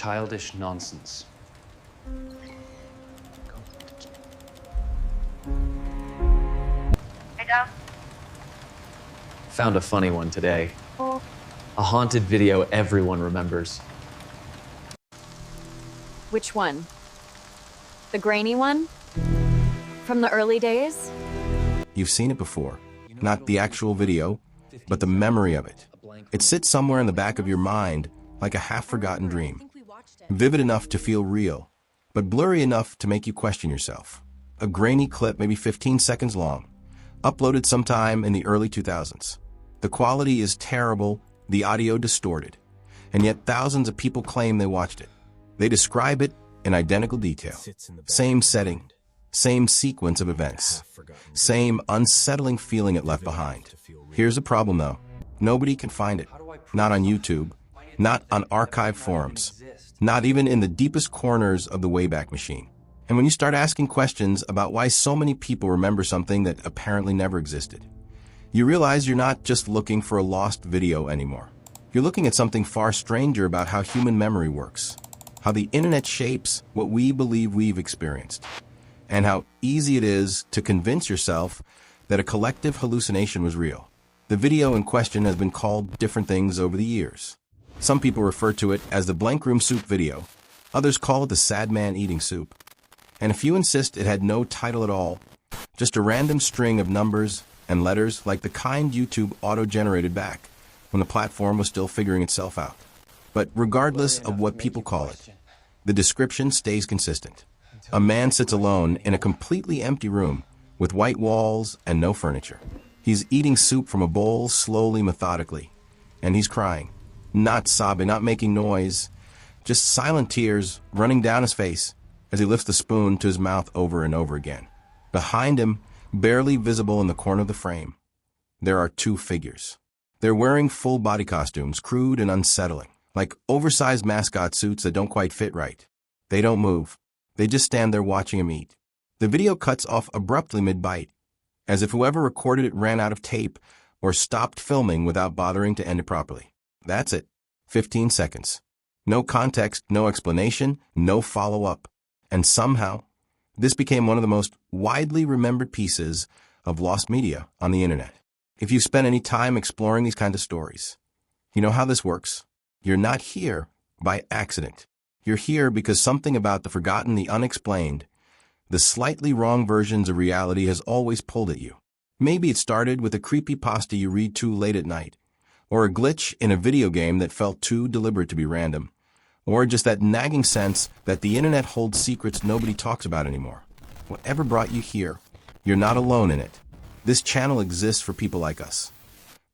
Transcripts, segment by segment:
childish nonsense. Hey, Dom. Found a funny one today. A haunted video everyone remembers. Which one? The grainy one? From the early days? You've seen it before. Not the actual video, but the memory of it. It sits somewhere in the back of your mind, like a half-forgotten dream. Vivid enough to feel real, but blurry enough to make you question yourself. A grainy clip, maybe 15 seconds long, uploaded sometime in the early 2000s. The quality is terrible, the audio distorted, and yet thousands of people claim they watched it. They describe it in identical detail. Same setting, same sequence of events, same unsettling feeling it left behind. Here's the problem though. Nobody can find it. Not on YouTube, not on archive forums, not even in the deepest corners of the Wayback Machine. And when you start asking questions about why so many people remember something that apparently never existed, you realize you're not just looking for a lost video anymore. You're looking at something far stranger about how human memory works, how the internet shapes what we believe we've experienced, and how easy it is to convince yourself that a collective hallucination was real. The video in question has been called different things over the years. Some people refer to it as the blank room soup video, others call it the sad man eating soup, and a few insist it had no title at all, just a random string of numbers and letters like the kind YouTube auto-generated back when the platform was still figuring itself out. But regardless of what people call it, the description stays consistent. A man sits alone in a completely empty room with white walls and no furniture. He's eating soup from a bowl slowly, methodically, and he's crying. Not sobbing, not making noise, just silent tears running down his face as he lifts the spoon to his mouth over and over again. Behind him, barely visible in the corner of the frame, there are two figures. They're wearing full body costumes, crude and unsettling, like oversized mascot suits that don't quite fit right. They don't move. They just stand there watching him eat. The video cuts off abruptly mid-bite, as if whoever recorded it ran out of tape or stopped filming without bothering to end it properly. That's it. 15 seconds. No context, no explanation, no follow-up. And somehow, this became one of the most widely remembered pieces of lost media on the internet. If you've spent any time exploring these kinds of stories, you know how this works. You're not here by accident. You're here because something about the forgotten, the unexplained, the slightly wrong versions of reality has always pulled at you. Maybe it started with a creepypasta you read too late at night, or a glitch in a video game that felt too deliberate to be random, or just that nagging sense that the internet holds secrets nobody talks about anymore. Whatever brought you here, you're not alone in it. This channel exists for people like us,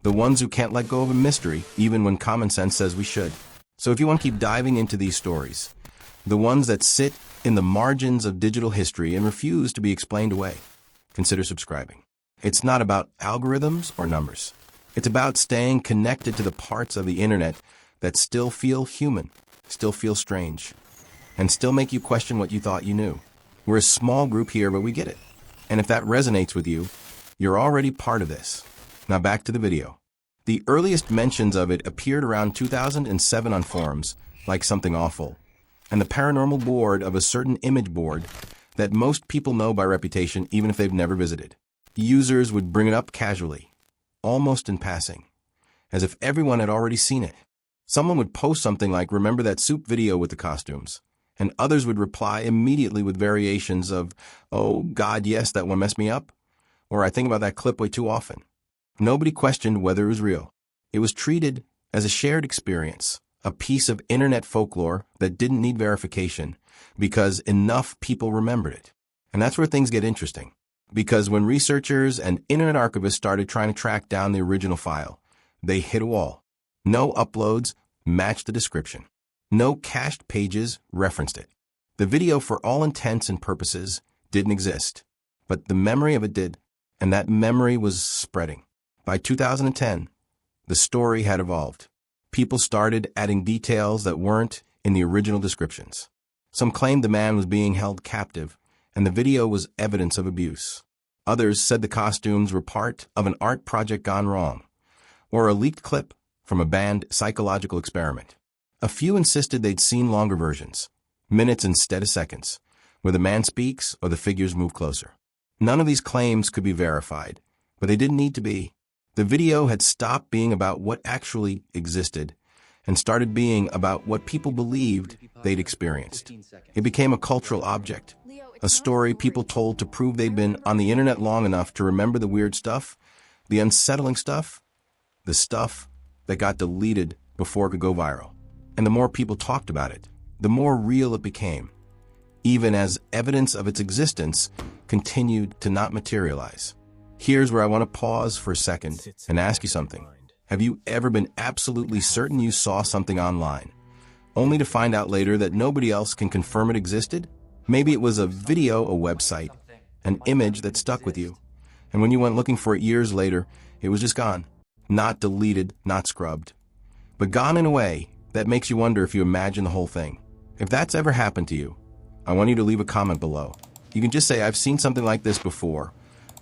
the ones who can't let go of a mystery even when common sense says we should. So if you want to keep diving into these stories, the ones that sit in the margins of digital history and refuse to be explained away, consider subscribing. It's not about algorithms or numbers. It's about staying connected to the parts of the internet that still feel human, still feel strange, and still make you question what you thought you knew. We're a small group here, but we get it. And if that resonates with you, you're already part of this. Now back to the video. The earliest mentions of it appeared around 2007 on forums, like Something Awful, and the paranormal board of a certain image board that most people know by reputation even if they've never visited. Users would bring it up casually, almost in passing, as if everyone had already seen it. Someone would post something like, "Remember that soup video with the costumes?" And others would reply immediately with variations of, "Oh, God, yes, that one messed me up," or "I think about that clip way too often." Nobody questioned whether it was real. It was treated as a shared experience, a piece of internet folklore that didn't need verification because enough people remembered it. And that's where things get interesting. Because when researchers and internet archivists started trying to track down the original file, they hit a wall. No uploads matched the description. No cached pages referenced it. The video, for all intents and purposes, didn't exist. But the memory of it did, and that memory was spreading. By 2010, the story had evolved. People started adding details that weren't in the original descriptions. Some claimed the man was being held captive, and the video was evidence of abuse. Others said the costumes were part of an art project gone wrong, or a leaked clip from a banned psychological experiment. A few insisted they'd seen longer versions, minutes instead of seconds, where the man speaks or the figures move closer. None of these claims could be verified, but they didn't need to be. The video had stopped being about what actually existed and started being about what people believed they'd experienced. It became a cultural object, a story people told to prove they'd been on the internet long enough to remember the weird stuff, the unsettling stuff, the stuff that got deleted before it could go viral. And the more people talked about it, the more real it became, even as evidence of its existence continued to not materialize. Here's where I want to pause for a second and ask you something. Have you ever been absolutely certain you saw something online, only to find out later that nobody else can confirm it existed? Maybe it was a video, a website, an image that stuck with you, and when you went looking for it years later, it was just gone. Not deleted, not scrubbed, but gone in a way that makes you wonder if you imagine the whole thing. If that's ever happened to you, I want you to leave a comment below. You can just say, I've seen something like this before,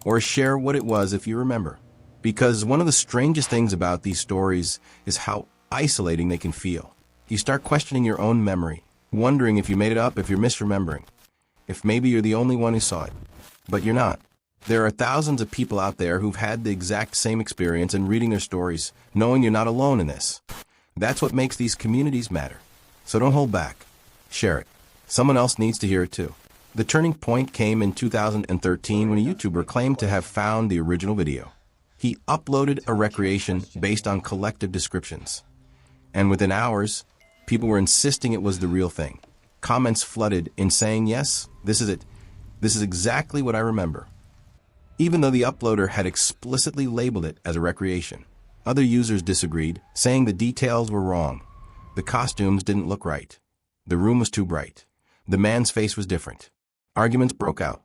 or share what it was if you remember. Because one of the strangest things about these stories is how isolating they can feel. You start questioning your own memory, wondering if you made it up, if you're misremembering, if maybe you're the only one who saw it. But you're not. There are thousands of people out there who've had the exact same experience, and reading their stories, knowing you're not alone in this. That's what makes these communities matter. So don't hold back. Share it. Someone else needs to hear it too. The turning point came in 2013 when a YouTuber claimed to have found the original video. He uploaded a recreation based on collective descriptions. And within hours, people were insisting it was the real thing. Comments flooded in saying, yes, this is it. This is exactly what I remember. Even though the uploader had explicitly labeled it as a recreation, other users disagreed, saying the details were wrong. The costumes didn't look right. The room was too bright. The man's face was different. Arguments broke out.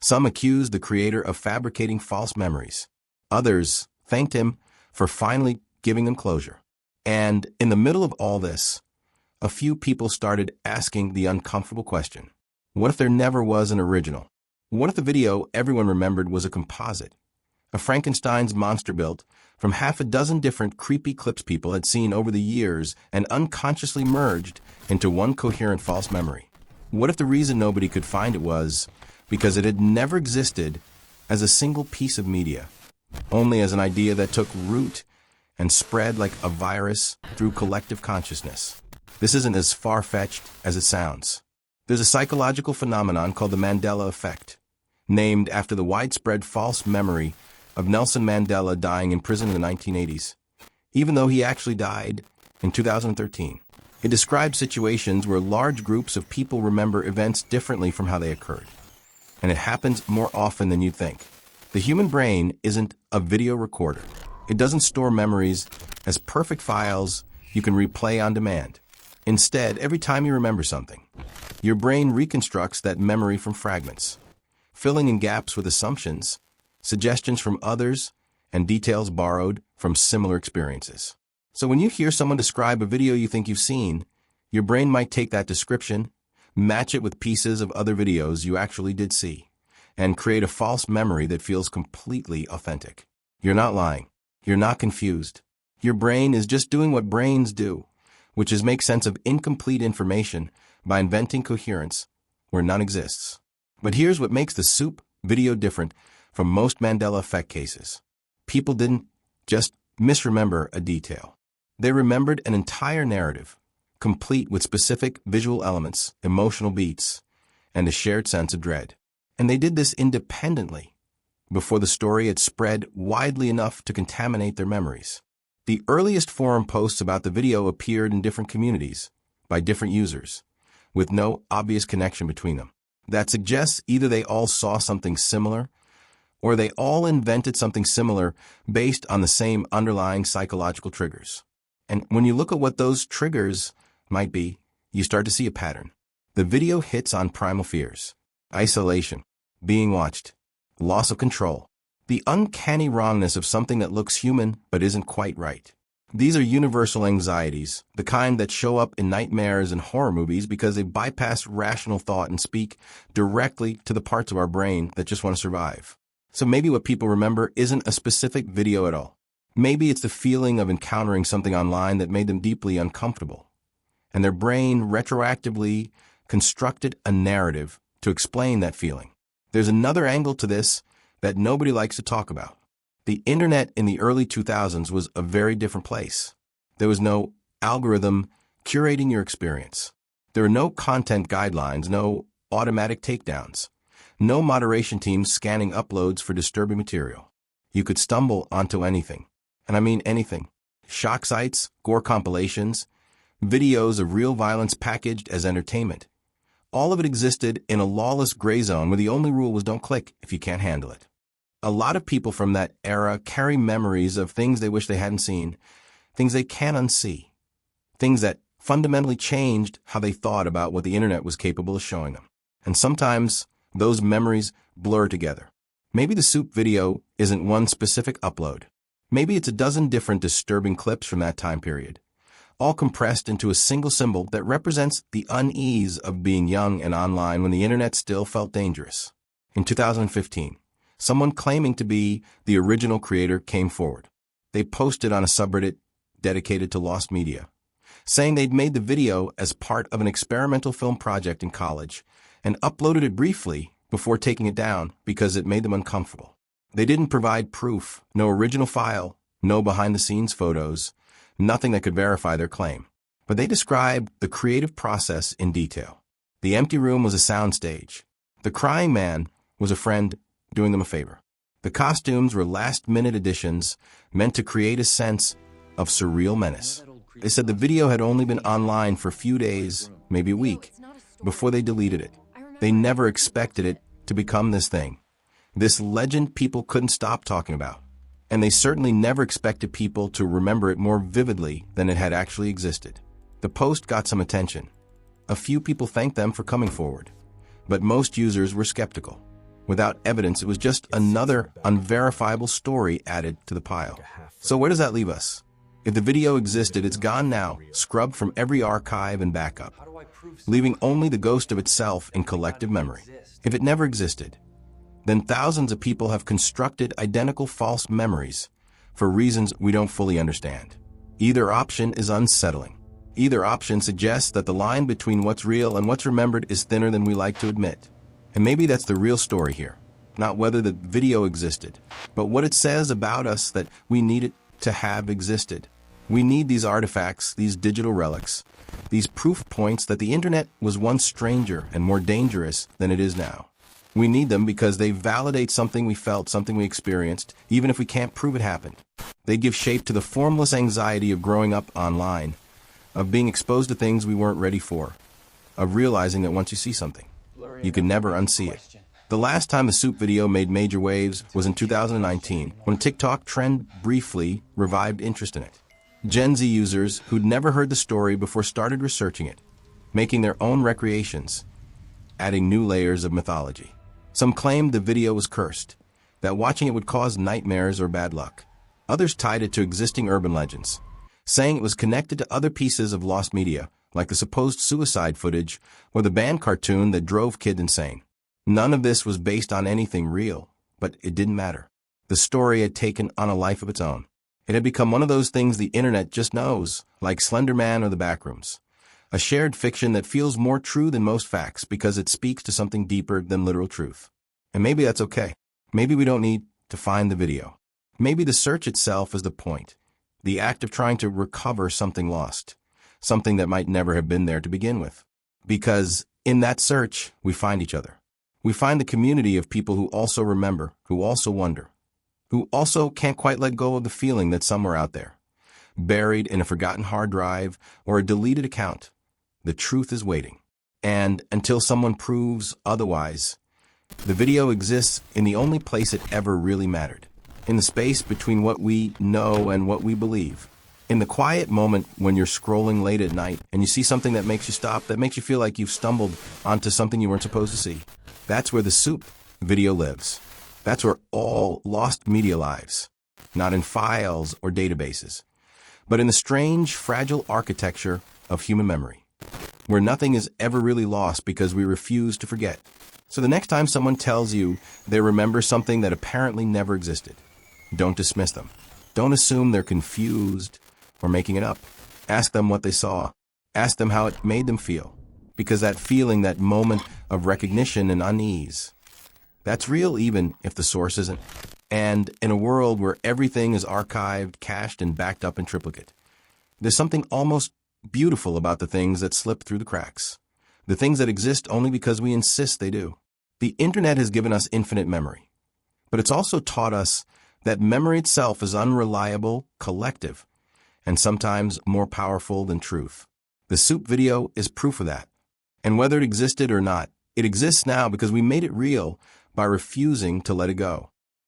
Some accused the creator of fabricating false memories. Others thanked him for finally giving them closure. And in the middle of all this, a few people started asking the uncomfortable question. What if there never was an original? What if the video everyone remembered was a composite? A Frankenstein's monster built from half a dozen different creepy clips people had seen over the years and unconsciously merged into one coherent false memory. What if the reason nobody could find it was because it had never existed as a single piece of media, only as an idea that took root and spread like a virus through collective consciousness? This isn't as far-fetched as it sounds. There's a psychological phenomenon called the Mandela effect, named after the widespread false memory of Nelson Mandela dying in prison in the 1980s, even though he actually died in 2013. It describes situations where large groups of people remember events differently from how they occurred. And it happens more often than you'd think. The human brain isn't a video recorder. It doesn't store memories as perfect files you can replay on demand. Instead, every time you remember something, your brain reconstructs that memory from fragments, filling in gaps with assumptions, suggestions from others, and details borrowed from similar experiences. So when you hear someone describe a video you think you've seen, your brain might take that description, match it with pieces of other videos you actually did see, and create a false memory that feels completely authentic. You're not lying. You're not confused. Your brain is just doing what brains do, which is make sense of incomplete information by inventing coherence where none exists. But here's what makes the Soup video different from most Mandela effect cases. People didn't just misremember a detail. They remembered an entire narrative, complete with specific visual elements, emotional beats, and a shared sense of dread. And they did this independently, before the story had spread widely enough to contaminate their memories. The earliest forum posts about the video appeared in different communities, by different users, with no obvious connection between them. That suggests either they all saw something similar, or they all invented something similar based on the same underlying psychological triggers. And when you look at what those triggers might be, you start to see a pattern. The video hits on primal fears, isolation, being watched, loss of control, the uncanny wrongness of something that looks human but isn't quite right. These are universal anxieties, the kind that show up in nightmares and horror movies because they bypass rational thought and speak directly to the parts of our brain that just want to survive. So maybe what people remember isn't a specific video at all. Maybe it's the feeling of encountering something online that made them deeply uncomfortable. and their brain retroactively constructed a narrative to explain that feeling. There's another angle to this that nobody likes to talk about. The internet in the early 2000s was a very different place. There was no algorithm curating your experience. There were no content guidelines, no automatic takedowns, no moderation teams scanning uploads for disturbing material. You could stumble onto anything, and I mean anything. Shock sites, gore compilations, videos of real violence packaged as entertainment. All of it existed in a lawless gray zone where the only rule was don't click if you can't handle it. A lot of people from that era carry memories of things they wish they hadn't seen, things they can't unsee, things that fundamentally changed how they thought about what the internet was capable of showing them. And sometimes those memories blur together. Maybe the Soup video isn't one specific upload. Maybe it's a dozen different disturbing clips from that time period, all compressed into a single symbol that represents the unease of being young and online when the internet still felt dangerous. In 2015, someone claiming to be the original creator came forward. They posted on a subreddit dedicated to lost media, saying they'd made the video as part of an experimental film project in college and uploaded it briefly before taking it down because it made them uncomfortable. They didn't provide proof, no original file, no behind-the-scenes photos, nothing that could verify their claim. But they described the creative process in detail. The empty room was a soundstage. The crying man was a friend doing them a favor. The costumes were last-minute additions meant to create a sense of surreal menace. They said the video had only been online for a few days, maybe a week, before they deleted it. They never expected it to become this thing, this legend people couldn't stop talking about. And they certainly never expected people to remember it more vividly than it had actually existed. The post got some attention. A few people thanked them for coming forward, but most users were skeptical. Without evidence, it was just another unverifiable story added to the pile. So where does that leave us? If the video existed, it's gone now, scrubbed from every archive and backup, leaving only the ghost of itself in collective memory. If it never existed, then thousands of people have constructed identical false memories for reasons we don't fully understand. Either option is unsettling. Either option suggests that the line between what's real and what's remembered is thinner than we like to admit. And maybe that's the real story here. Not whether the video existed, but what it says about us that we need it to have existed. We need these artifacts, these digital relics, these proof points that the internet was once stranger and more dangerous than it is now. We need them because they validate something we felt, something we experienced, even if we can't prove it happened. They give shape to the formless anxiety of growing up online, of being exposed to things we weren't ready for, of realizing that once you see something, you can never unsee it. The last time the Soup video made major waves was in 2019, when a TikTok trend briefly revived interest in it. Gen Z users who'd never heard the story before started researching it, making their own recreations, adding new layers of mythology. Some claimed the video was cursed, that watching it would cause nightmares or bad luck. Others tied it to existing urban legends, saying it was connected to other pieces of lost media, like the supposed suicide footage or the band cartoon that drove kids insane. None of this was based on anything real, but it didn't matter. The story had taken on a life of its own. It had become one of those things the internet just knows, like Slender Man or The Backrooms. A shared fiction that feels more true than most facts because it speaks to something deeper than literal truth. And maybe that's okay. Maybe we don't need to find the video. Maybe the search itself is the point, the act of trying to recover something lost, something that might never have been there to begin with. Because in that search, we find each other. We find the community of people who also remember, who also wonder, who also can't quite let go of the feeling that somewhere out there, buried in a forgotten hard drive or a deleted account, the truth is waiting. And until someone proves otherwise, the video exists in the only place it ever really mattered, in the space between what we know and what we believe. In the quiet moment when you're scrolling late at night and you see something that makes you stop, that makes you feel like you've stumbled onto something you weren't supposed to see. That's where the Soup video lives. That's where all lost media lives, not in files or databases, but in the strange, fragile architecture of human memory, where nothing is ever really lost because we refuse to forget. So the next time someone tells you they remember something that apparently never existed, don't dismiss them. Don't assume they're confused or making it up. Ask them what they saw. Ask them how it made them feel. Because that feeling, that moment of recognition and unease, that's real even if the source isn't. And in a world where everything is archived, cached, and backed up in triplicate, there's something almost beautiful about the things that slip through the cracks. The things that exist only because we insist they do. The internet has given us infinite memory, but it's also taught us that memory itself is unreliable, collective, and sometimes more powerful than truth. The soup video is proof of that. And whether it existed or not, it exists now because we made it real by refusing to let it go.